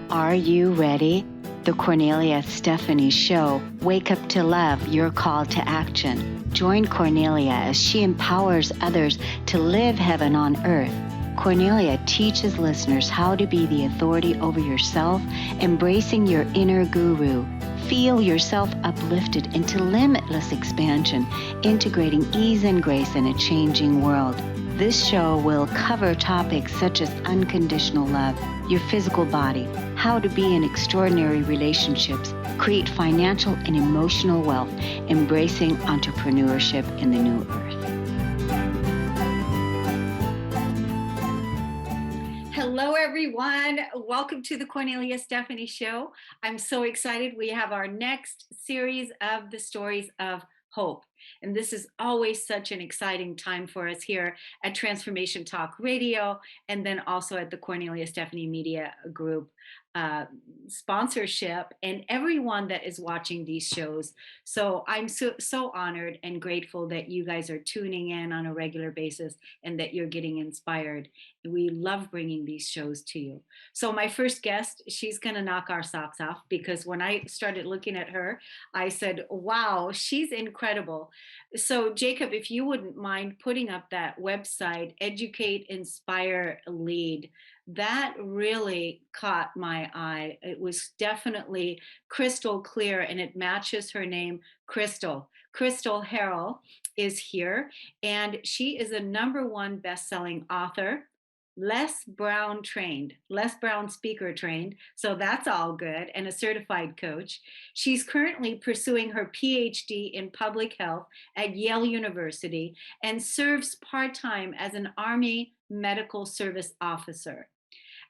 Are you ready? The Kornelia Stephanie Show. Wake up to love, your call to action. Join Kornelia as she empowers others to live heaven on earth. Kornelia teaches listeners how to be the authority over yourself, embracing your inner guru. Feel yourself uplifted into limitless expansion, integrating ease and grace in a changing world. This show will cover topics such as unconditional love, your physical body, how to be in extraordinary relationships, create financial and emotional wealth, embracing entrepreneurship in the new earth. Hello, everyone. Welcome to the Kornelia Stephanie Show. I'm so excited. We have our next series of the stories of hope. And this is always such an exciting time for us here at Transformation Talk Radio, and then also at the Kornelia Stephanie Media Group sponsorship, and everyone that is watching these shows. So I'm so honored and grateful that you guys are tuning in on a regular basis and that you're getting inspired. We love bringing these shows to you. So my first guest, she's going to knock our socks off, because when I started looking at her, I said, wow, she's incredible. So Jacob, if you wouldn't mind putting up that website, Educate, Inspire, Lead, that really caught my eye. It was definitely crystal clear, and it matches her name, Crystal. Crystal Harrell is here, and she is a #1 best-selling author, Les Brown speaker trained, so that's all good, and a certified coach. She's currently pursuing her PhD in public health at Yale University and serves part-time as an Army Medical Service officer.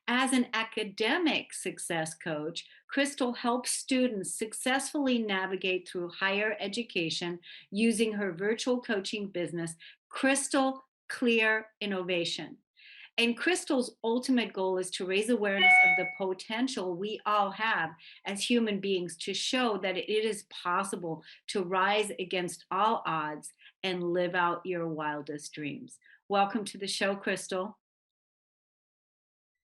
As an academic success coach, Crystal helps students successfully navigate through higher education using her virtual coaching business, Crystal Clear Innovation. And Crystal's ultimate goal is to raise awareness of the potential we all have as human beings, to show that it is possible to rise against all odds and live out your wildest dreams. Welcome to the show, Crystal.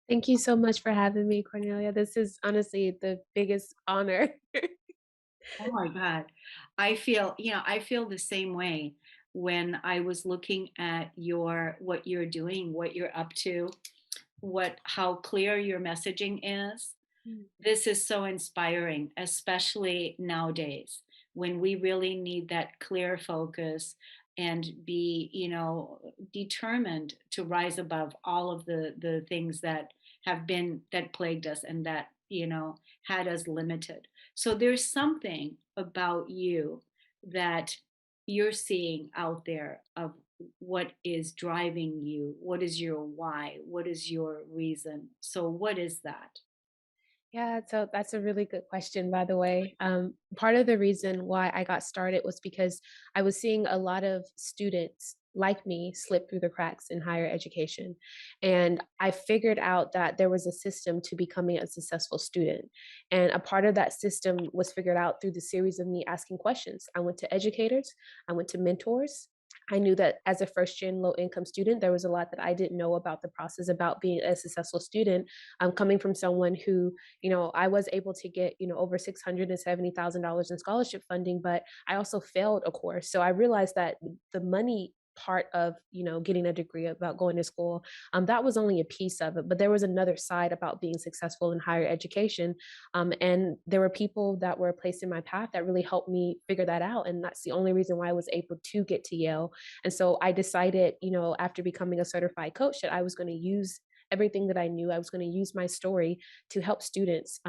Thank you so much for having me, Cornelia. This is honestly the biggest honor. Oh my God. I feel the same way when I was looking at what you're doing, what you're up to, how clear your messaging is. Mm. This is so inspiring, especially nowadays when we really need that clear focus and be, determined to rise above all of the things that that plagued us and that, had us limited. So there's something about you that you're seeing out there of what is driving you, what is your why, what is your reason. So what is that? Yeah, so that's a really good question, by the way. Part of the reason why I got started was because I was seeing a lot of students like me slip through the cracks in higher education. And I figured out that there was a system to becoming a successful student. And a part of that system was figured out through the series of me asking questions. I went to educators, I went to mentors. I knew that as a first gen low income student, there was a lot that I didn't know about the process about being a successful student. Coming from someone who, I was able to get, over $670,000 in scholarship funding, but I also failed a course. So I realized that the money part of, getting a degree, about going to school, that was only a piece of it, but there was another side about being successful in higher education. And there were people that were placed in my path that really helped me figure that out. And that's the only reason why I was able to get to Yale. And so I decided, after becoming a certified coach, that I was going to use everything that I knew. I was going to use my story to help students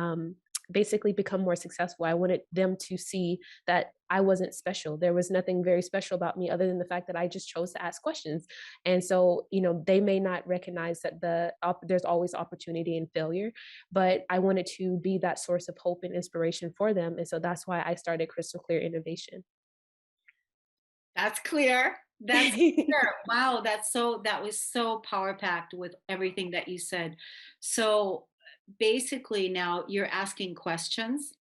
basically become more successful. I wanted them to see that I wasn't special. There was nothing very special about me other than the fact that I just chose to ask questions. And so, they may not recognize that there's always opportunity in failure, but I wanted to be that source of hope and inspiration for them. And so that's why I started Crystal Clear Innovation. That's clear. That's clear. Wow, that was so power packed with everything that you said. So basically now you're asking questions.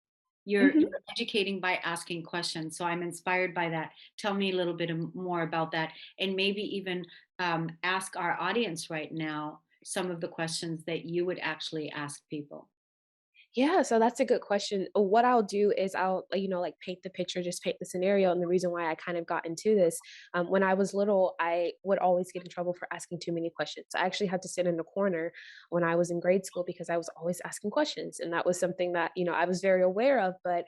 You're Mhm. educating by asking questions. So I'm inspired by that. Tell me a little bit more about that, and maybe even ask our audience right now some of the questions that you would actually ask people. Yeah, so that's a good question. What I'll do is I'll, like paint the picture, just paint the scenario. And the reason why I kind of got into this, when I was little, I would always get in trouble for asking too many questions. I actually had to sit in the corner when I was in grade school because I was always asking questions. And that was something that, I was very aware of. But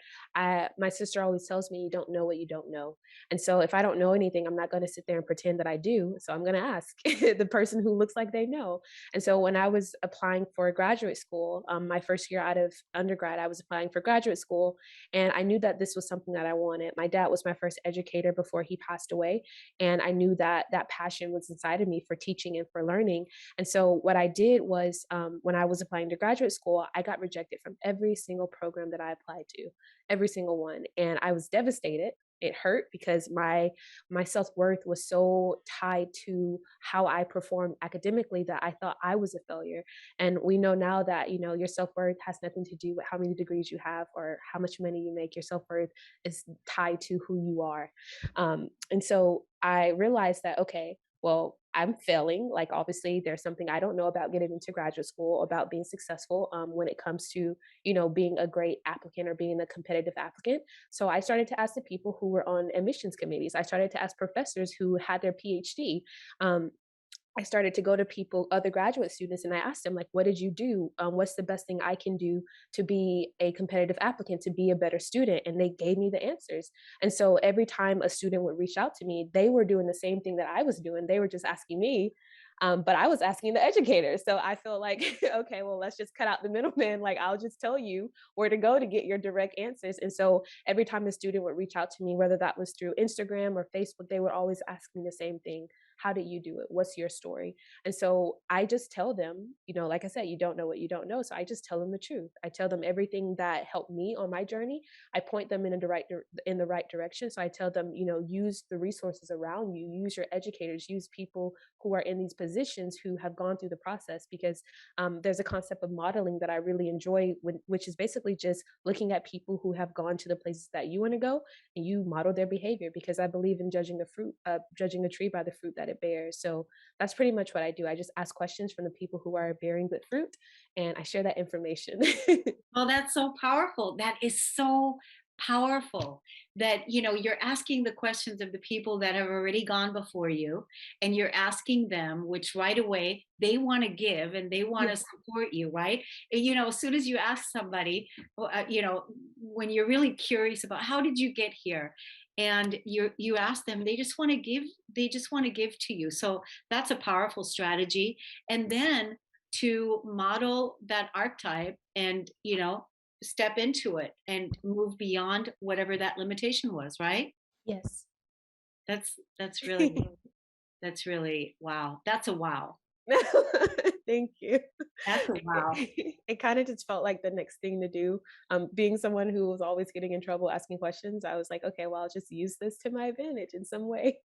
my sister always tells me, you don't know what you don't know. And so if I don't know anything, I'm not going to sit there and pretend that I do. So I'm going to ask the person who looks like they know. And so when I was applying for graduate school, my first year out of undergrad, I was applying for graduate school, and I knew that this was something that I wanted. My dad was my first educator before he passed away, and I knew that that passion was inside of me for teaching and for learning. And so what I did was, when I was applying to graduate school, I got rejected from every single program that I applied to, every single one, and I was devastated. It hurt because my self-worth was so tied to how I performed academically that I thought I was a failure. And we know now that, your self-worth has nothing to do with how many degrees you have or how much money you make. Your self-worth is tied to who you are. And so I realized that, okay, well, I'm failing. Like, obviously, there's something I don't know about getting into graduate school, about being successful when it comes to, being a great applicant or being a competitive applicant. So I started to ask the people who were on admissions committees. I started to ask professors who had their PhD. Um, I started to go to people, other graduate students, and I asked them, like, what did you do? What's the best thing I can do to be a competitive applicant, to be a better student? And they gave me the answers. And so every time a student would reach out to me, they were doing the same thing that I was doing. They were just asking me, but I was asking the educator. So I feel like, okay, well, let's just cut out the middleman. Like, I'll just tell you where to go to get your direct answers. And so every time a student would reach out to me, whether that was through Instagram or Facebook, they would always ask me the same thing. How did you do it? What's your story? And so I just tell them, like I said, you don't know what you don't know. So I just tell them the truth. I tell them everything that helped me on my journey. I point them in the right direction. So I tell them, use the resources around you, use your educators, use people who are in these positions who have gone through the process. Because there's a concept of modeling that I really enjoy, which is basically just looking at people who have gone to the places that you want to go, and you model their behavior. Because I believe in judging a tree by the fruit that it bears. So that's pretty much what I do. I just ask questions from the people who are bearing good fruit, and I share that information. Well, that's so powerful. That is so powerful that you're asking the questions of the people that have already gone before you, and you're asking them, which right away they want to give and they want to Yeah. support you, right? And, as soon as you ask somebody, when you're really curious about how did you get here, and you ask them, they just want to give. They just want to give to you. So that's a powerful strategy. And then to model that archetype and step into it and move beyond whatever that limitation was, right? Yes. That's really wow. That's a wow. Thank you. That's a wow. It kind of just felt like the next thing to do. Being someone who was always getting in trouble asking questions, I was like, okay, well, I'll just use this to my advantage in some way.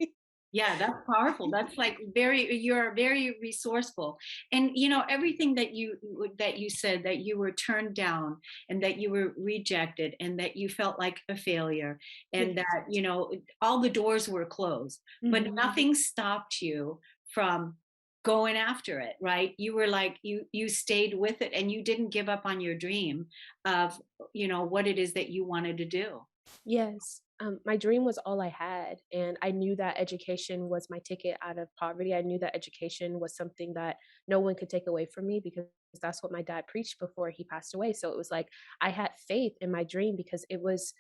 Yeah, that's powerful. That's like you're very resourceful. And everything that you said, that you were turned down and that you were rejected and that you felt like a failure and Yes. that all the doors were closed, but Mhm. nothing stopped you from going after it, right? You were like you stayed with it and you didn't give up on your dream of what it is that you wanted to do. Yes. My dream was all I had, and I knew that education was my ticket out of poverty. I knew that education was something that no one could take away from me because that's what my dad preached before he passed away. So it was like I had faith in my dream because it was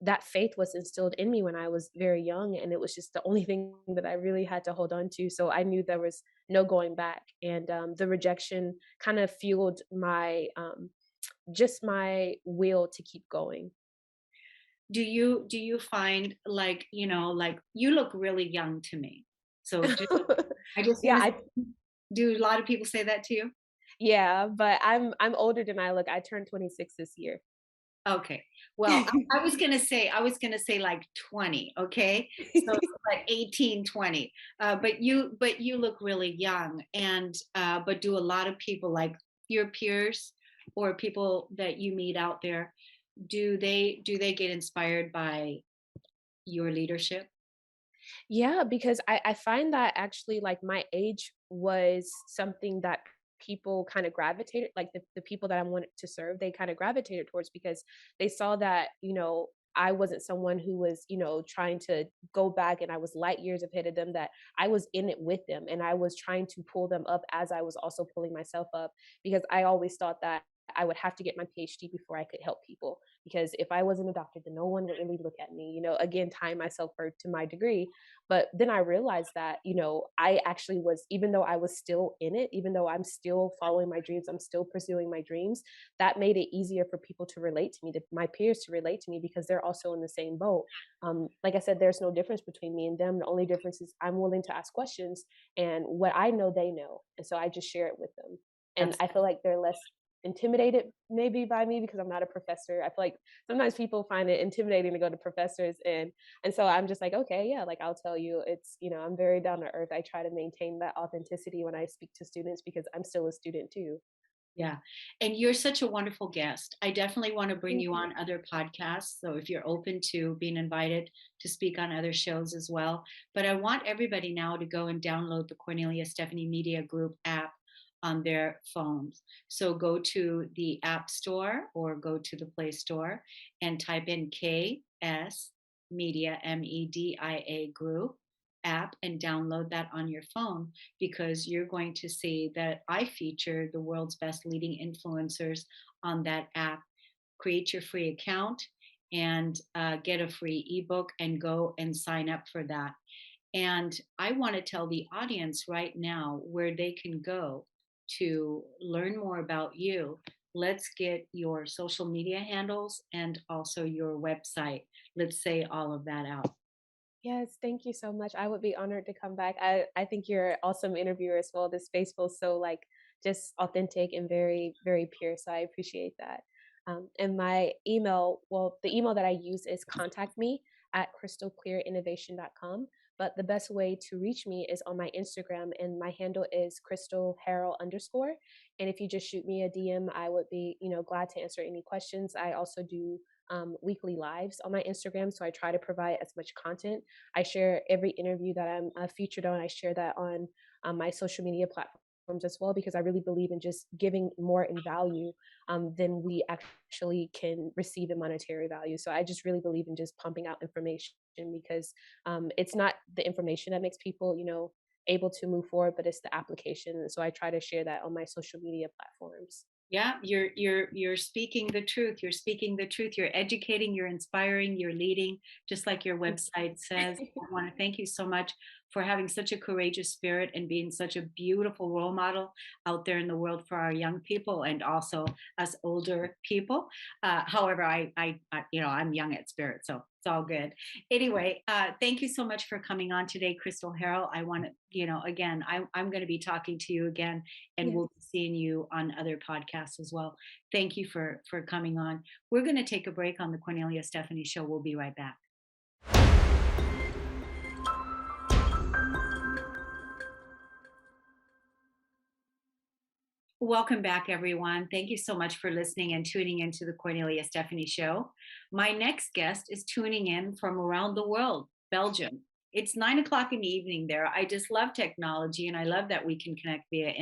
that faith was instilled in me when I was very young, and it was just the only thing that I really had to hold on to. So I knew there was no going back, and the rejection kind of fueled my just my will to keep going. Do you find like like you look really young to me, so I just Yeah, use I do a lot of people say that to you? yeah, but I'm older than I look. I turned 26 this year. Okay. Well, I was gonna say like 20, okay? So it's like 18, 20. But you look really young, and but do a lot of people, like your peers or people that you meet out there, Do they get inspired by your leadership? Yeah, because I find that actually like my age was something that people kind of gravitated, like the people that I wanted to serve, they kind of gravitated towards because they saw that, I wasn't someone who was, trying to go back and I was light years ahead of them, that I was in it with them and I was trying to pull them up as I was also pulling myself up because I always thought that I would have to get my PhD before I could help people. Because if I wasn't a doctor, then no one would really look at me, again, tying myself for to my degree. But then I realized that, I actually was, even though I was still in it, even though I'm still following my dreams, I'm still pursuing my dreams, that made it easier for people to relate to me, to my peers to relate to me because they're also in the same boat. Like I said, there's no difference between me and them. The only difference is I'm willing to ask questions, and what I know, they know. And so I just share it with them. And That's I feel like they're less intimidated maybe by me because I'm not a professor. I feel like sometimes people find it intimidating to go to professors, and so I'm just like, okay, yeah, like I'll tell you, it's, I'm very down to earth. I try to maintain that authenticity when I speak to students because I'm still a student too. Yeah. And you're such a wonderful guest. I definitely want to bring Thank you you. on other podcasts. So if you're open to being invited to speak on other shows as well. But I want everybody now to go and download the Cornelia Stephanie Media Group app on their phones. So go to the App Store or go to the Play Store and type in KS Media, MEDIA Group app and download that on your phone because you're going to see that I feature the world's best leading influencers on that app. Create your free account and get a free ebook and go and sign up for that. And I want to tell the audience right now where they can go to learn more about you. Let's get your social media handles and also your website. Let's say all of that out. Yes, thank you so much. I would be honored to come back. I think you're an awesome interviewer as well. This space feels so like just authentic and very, very pure. So I appreciate that. And my email, well, the email that I use is contact me at crystalclearinnovation.com. But the best way to reach me is on my Instagram, and my handle is Crystal Harrell underscore. And if you just shoot me a DM, I would be, glad to answer any questions. I also do weekly lives on my Instagram. So I try to provide as much content. I share every interview that I'm featured on. I share that on my social media platforms as well, because I really believe in just giving more in value than we actually can receive in monetary value. So I just really believe in just pumping out information because it's not the information that makes people, able to move forward, but it's the application. And so I try to share that on my social media platforms. Yeah, you're speaking the truth. You're speaking the truth. You're educating, you're inspiring, you're leading, just like your Thank website says. you. I want to thank you so much for having such a courageous spirit and being such a beautiful role model out there in the world for our young people and also us older people. However, I'm young at spirit, so it's all good. Anyway, thank you so much for coming on today, Crystal Harrell. I want to, again, I'm going to be talking to you again and Yes. we'll be seeing you on other podcasts as well. Thank you for coming on. We're going to take a break on the Cornelia Stephanie Show. We'll be right back. Welcome back, everyone. Thank you so much for listening and tuning into the Cornelia Stephanie Show. My next guest is tuning in from around the world, Belgium. It's 9 o'clock in the evening there. I just love technology, and I love that we can connect via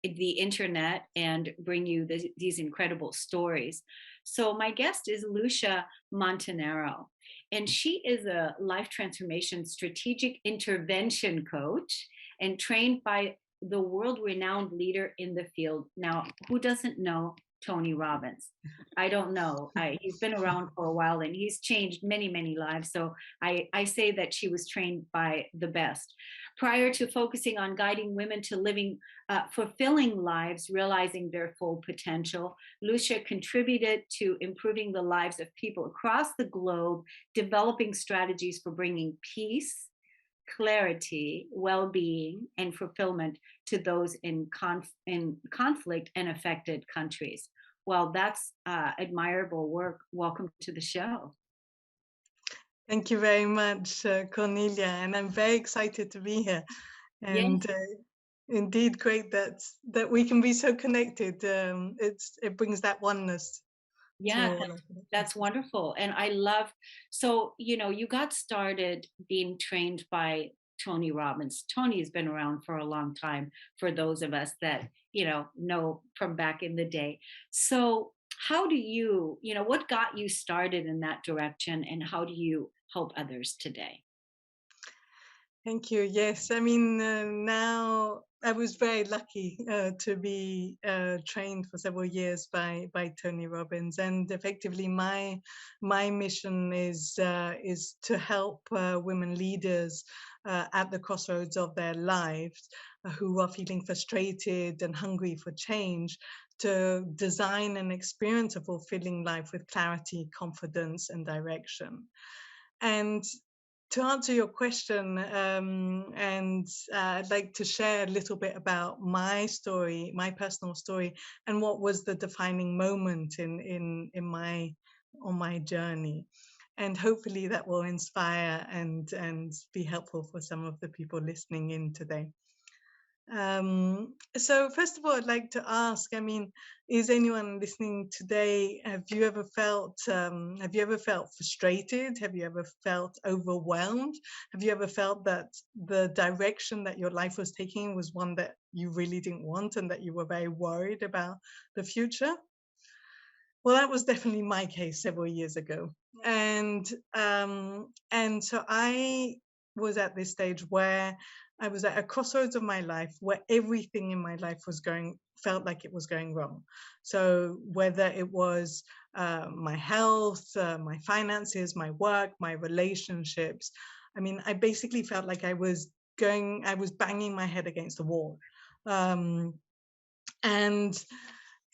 the internet and bring you these incredible stories. So, my guest is Lucia Montanaro, and she is a life transformation strategic intervention coach and trained by the world renowned leader in the field. Now, who doesn't know Tony Robbins? I don't know. He's been around for a while and he's changed many, many lives. So I say that she was trained by the best. Prior to focusing on guiding women to living fulfilling lives, realizing their full potential, Lucia contributed to improving the lives of people across the globe, developing strategies for bringing peace, clarity, well-being, and fulfillment to those in conflict and affected countries. Well, that's admirable work. Welcome to the show. Thank you very much, Cornelia, and I'm very excited to be here. Yes. And indeed, great that we can be so connected. It brings that oneness. Yeah, all I could that's wonderful. And I love, so, you got started being trained by Tony Robbins. Tony has been around for a long time for those of us that, know from back in the day. So, how do what got you started in that direction, and how do you help others today? Thank you. Yes, I mean, now I was very lucky to be trained for several years by Tony Robbins, and effectively, my mission is to help women leaders at the crossroads of their lives who are feeling frustrated and hungry for change, to design and experience a fulfilling life with clarity, confidence, and direction. And to answer your question, I'd like to share a little bit about my story, my personal story, and what was the defining moment in my on my journey, and hopefully that will inspire and be helpful for some of the people listening in today. So first of all, I'd like to ask, I mean, is anyone listening today, have you ever felt frustrated? Have you ever felt overwhelmed? Have you ever felt that the direction that your life was taking was one that you really didn't want and that you were very worried about the future? Well, that was definitely my case several years ago. And so I was at this stage where I was at a crossroads of my life where everything in my life felt like it was going wrong. So whether it was my health, my finances, my work, my relationships, I mean, I basically felt like I was banging my head against the wall. Um, and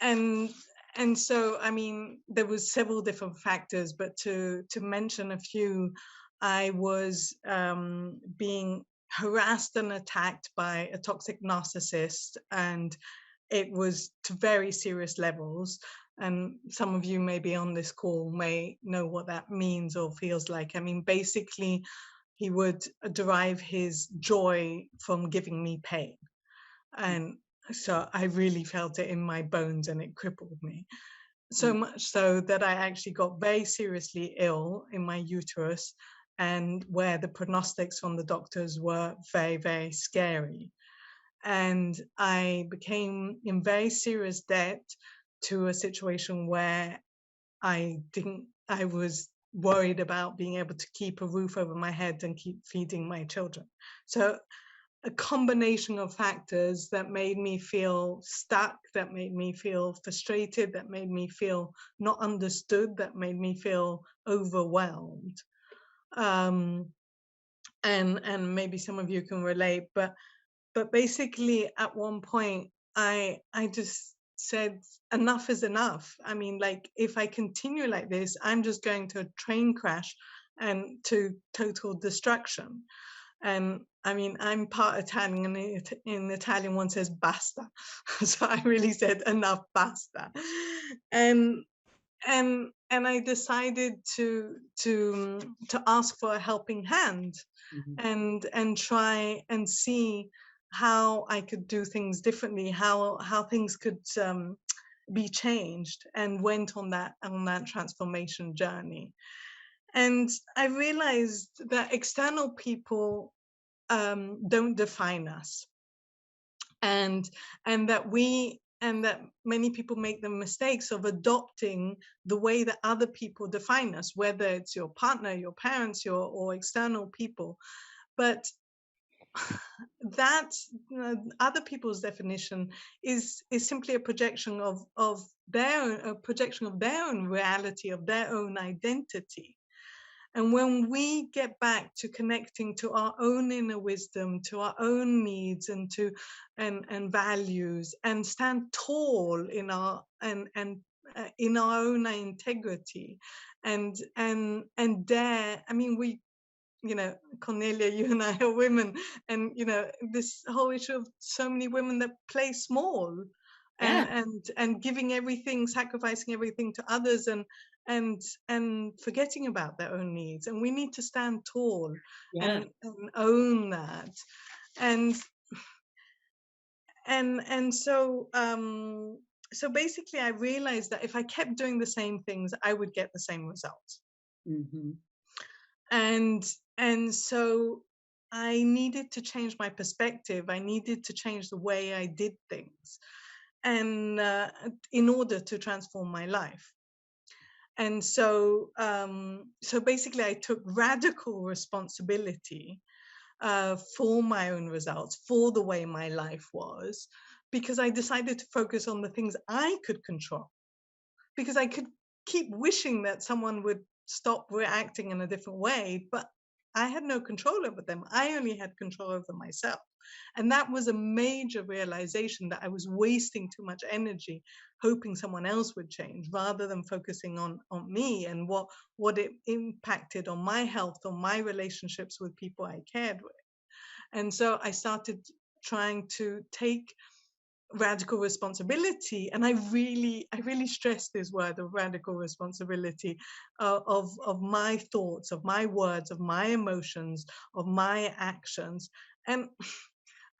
and and so, I mean, there was several different factors, but to mention a few, I was being harassed and attacked by a toxic narcissist, and it was to very serious levels. And some of you maybe on this call may know what that means or feels like. I mean, basically, he would derive his joy from giving me pain. And so I really felt it in my bones and it crippled me. So much so that I actually got very seriously ill in my uterus, and where the prognostics from the doctors were very, very scary. And I became in very serious debt to a situation where I was worried about being able to keep a roof over my head and keep feeding my children. So a combination of factors that made me feel stuck, that made me feel frustrated, that made me feel not understood, that made me feel overwhelmed. Um, and maybe some of you can relate, but basically at one point I just said enough is enough. I mean, like, if I continue like this, I'm just going to a train crash and to total destruction. And I mean, I'm part Italian, and in Italian one says basta. So I really said enough, basta. And I decided to ask for a helping hand, Mhm. and try and see how I could do things differently, how things could be changed, and went on that transformation journey. And I realized that external people don't define us, and that many people make the mistakes of adopting the way that other people define us, whether it's your partner, your parents, or external people. But that other people's definition is simply a projection of their own reality, of their own identity. And when we get back to connecting to our own inner wisdom, to our own needs and values, and stand tall in our in our own integrity, and dare, I mean, we, Cornelia, you and I are women, and this whole issue of so many women that play small, Yeah, and giving everything, sacrificing everything to others, and forgetting about their own needs. And we need to stand tall yeah. and own that. And so so basically I realized that if I kept doing the same things, I would get the same results. Mm-hmm. And so I needed to change my perspective. I needed to change the way I did things, and in order to transform my life. And so so basically I took radical responsibility for my own results, for the way my life was, because I decided to focus on the things I could control. Because I could keep wishing that someone would stop reacting in a different way, but I had no control over them. I only had control over myself. And that was a major realization, that I was wasting too much energy hoping someone else would change, rather than focusing on me and what it impacted on my health, on my relationships with people I cared with. And so I started trying to take radical responsibility, and I really stress this word of radical responsibility, of my thoughts, of my words, of my emotions, of my actions. And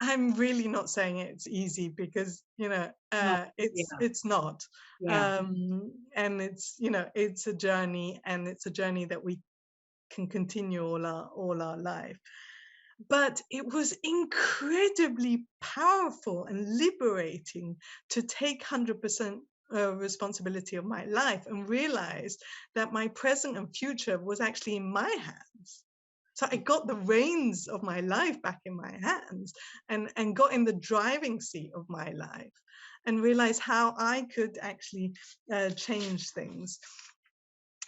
I'm really not saying it's easy, because No, yeah, it's not. yeah. And it's a journey, and it's a journey that we can continue all our life. But it was incredibly powerful and liberating to take 100% responsibility of my life, and realize that my present and future was actually in my hands. So I got the reins of my life back in my hands, and got in the driving seat of my life, and realized how I could actually change things.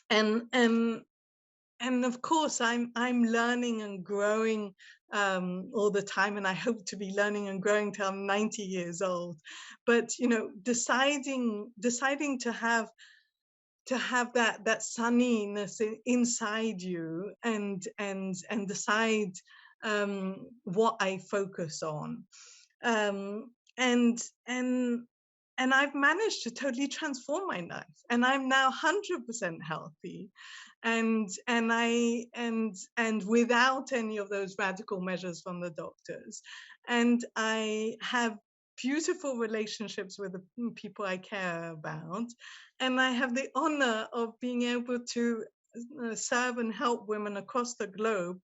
And of course I'm learning and growing all the time, and I hope to be learning and growing till I'm 90 years old. But deciding to have that sunniness inside you, and decide what I focus on, um, and and and I've managed to totally transform my life, and I'm now 100% healthy, and without any of those radical measures from the doctors. And I have beautiful relationships with the people I care about, and I have the honor of being able to serve and help women across the globe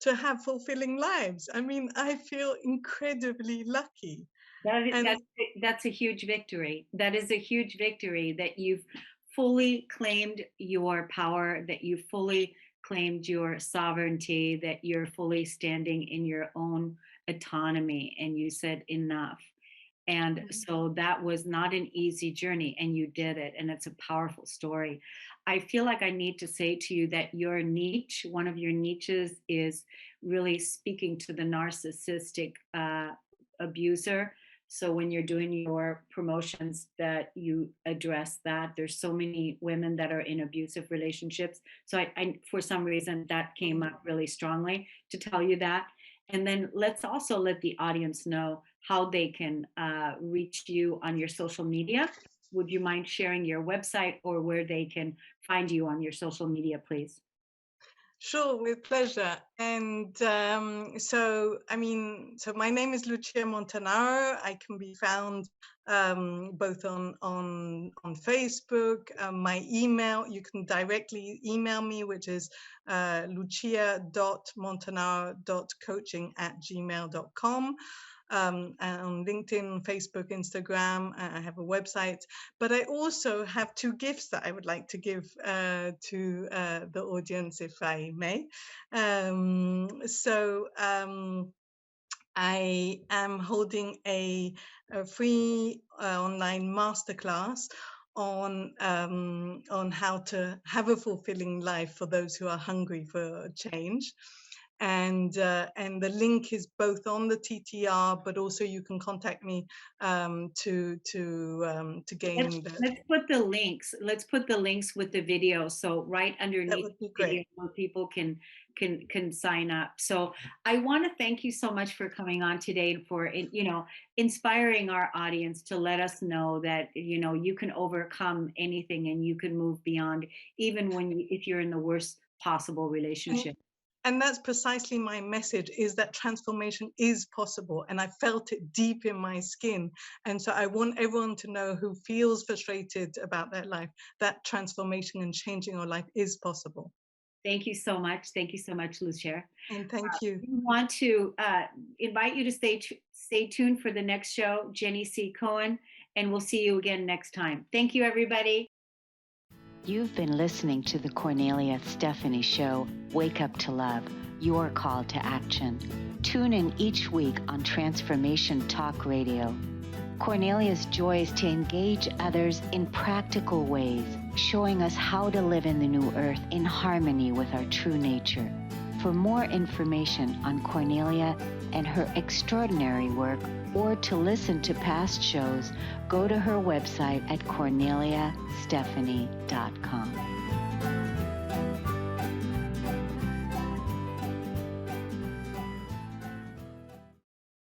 to have fulfilling lives. I mean, I feel incredibly lucky. That is, And that's a huge victory. That is a huge victory, that you've fully claimed your power, that you fully claimed your sovereignty, that you're fully standing in your own autonomy, and you said enough. And so that was not an easy journey, and you did it, and it's a powerful story. I feel like I need to say to you that your niche, one of your niches, is really speaking to the narcissistic abuser. So when you're doing your promotions, that you address that. There's so many women that are in abusive relationships. So I for some reason that came up really strongly to tell you that. And then let's also let the audience know how they can reach you on your social media. Would you mind sharing your website, or where they can find you on your social media, please? Sure, with pleasure. And so, so my name is Lucia Montanaro. I can be found both on Facebook. My email, you can directly email me, which is lucia.montanaro.coaching@gmail.com. And on LinkedIn, Facebook, Instagram. I have a website, but I also have two gifts that I would like to give to the audience, if I may. I am holding a free online masterclass on how to have a fulfilling life for those who are hungry for change. And the link is both on the TTR, but also you can contact me to gain the. Let's put the links. Let's put the links with the video. So right That underneath would be the video, great. where people can sign up. So I want to thank you so much for coming on today, and for inspiring our audience to let us know that you can overcome anything, and you can move beyond, even when if you're in the worst possible And relationship. And that's precisely my message, is that transformation is possible. And I felt it deep in my skin. And so I want everyone to know, who feels frustrated about their life, that transformation and changing your life is possible. Thank you so much. Thank you so much, Lucia. And thank you. We want to invite you to stay tuned for the next show, Jenny C. Cohen, and we'll see you again next time. Thank you, everybody. You've been listening to the Kornelia Stephanie Show, Wake Up to Love, your call to action. Tune in each week on Transformation Talk Radio. Kornelia's joy is to engage others in practical ways, showing us how to live in the new earth in harmony with our true nature. For more information on Kornelia and her extraordinary work, or to listen to past shows, go to her website at korneliastephanie.com.